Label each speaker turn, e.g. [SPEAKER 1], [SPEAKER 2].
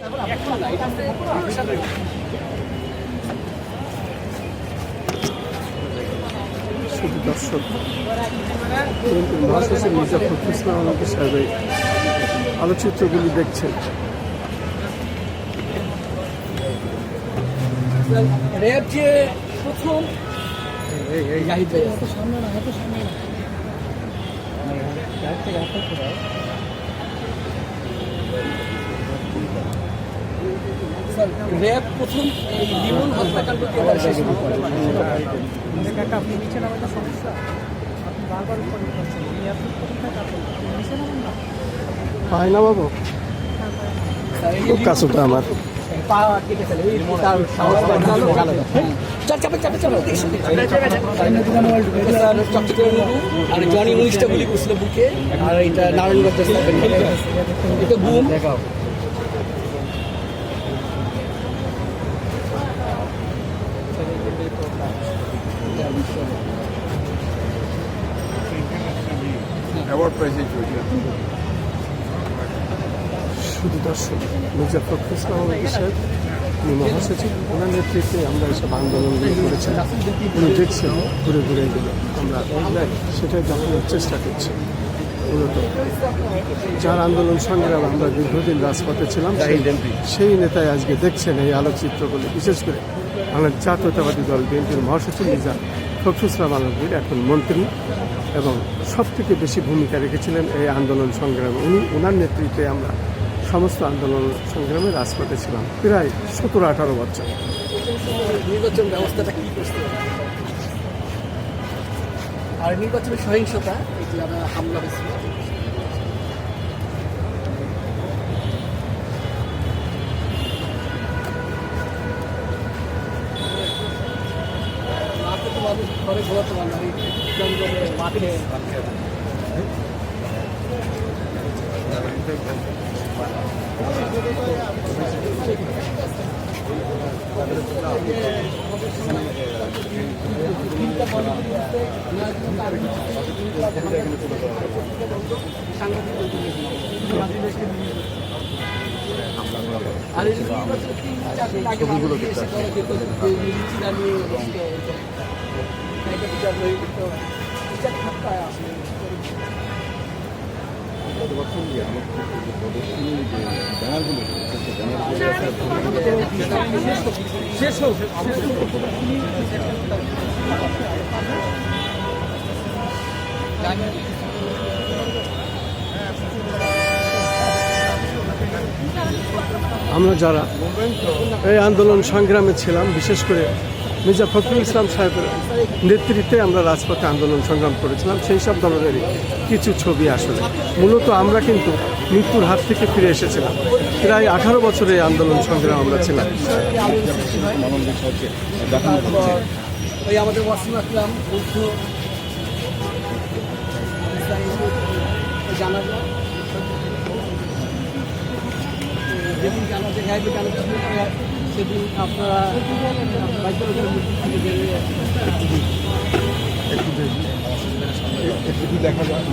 [SPEAKER 1] শুধু দর্শক মহাসচিব মির্জা ফখরুল ইসলাম আলমগীর সাহেবের আলোকচিত্রগুলি দেখছেন।
[SPEAKER 2] র্যাব যে প্রথম র্যাব প্রথম এই লিমন হত্যাকাণ্ডকে শেষ
[SPEAKER 3] আপনি নিচে নামাতে সমস্যা, আপনি বারবার উপরে করছেন,
[SPEAKER 1] হয় না বাবু, খুব কাছটা আমার
[SPEAKER 2] পা কেটে ফেলে তার সাহস আর জনি 19টা গুলি করছিল বুকে, আর এটা নারায়ণগঞ্জ এটা বুম দেখাও।
[SPEAKER 1] শুধু দর্শক মির্জা ফখরুল ইসলাম আলমগীর সাহেব মহাসচিব, ওনার নেতৃত্বে আমরা এসব আন্দোলনগুলো করেছিলাম। উনি দেখছেন ঘুরে ঘুরে এগুলো, আমরা সেটাই দেখানোর চেষ্টা করছি। মূলত যার আন্দোলন সংগ্রাম আমরা দীর্ঘদিন রাজপথে ছিলাম, সেই নেতাই আজকে দেখছেন এই আলোকচিত্রগুলি। বিশেষ করে আমাদের জাতীয়তাবাদী দল বিএনপির মহাসচিব মির্জা ফখরুল ইসলাম আলমগীর, এখন মন্ত্রী, এবং সবথেকে বেশি ভূমিকা রেখেছিলেন এই আন্দোলন সংগ্রামে। ওনার নেতৃত্বে আমরা সমস্ত আন্দোলন সংগ্রামে রাজপথে ছিলাম প্রায় 17-18 বছর।
[SPEAKER 2] নির্বাচন ব্যবস্থাটা কি করতে আর নির্বাচনের সহিংসতা, এই যে আমরা হামলা হয়েছিল, মানুষ ঘরে ঘোরাতে পারে না, জঙ্গলে মাঠে আর এই
[SPEAKER 1] আমরা যারা এই আন্দোলন সংগ্রামে ছিলাম, বিশেষ করে মির্জা ফখরুল ইসলাম সাহেবের নেতৃত্বে আমরা রাজপথে আন্দোলন সংগ্রাম করেছিলাম, সেই সব ধরনেরই কিছু ছবি। আসলে মূলত আমরা কিন্তু মৃত্যুর হাত থেকে ফিরে এসেছিলাম। প্রায় 18 বছর এই আন্দোলন সংগ্রাম আমরা ছিলাম।
[SPEAKER 2] ওই আমাদের ওয়াসিম আকরাম বৌদ্ধ জানাজা, যেদিন জানাজা গাইবে জানাজা সেদিন আপনারা
[SPEAKER 4] দেখা যায়।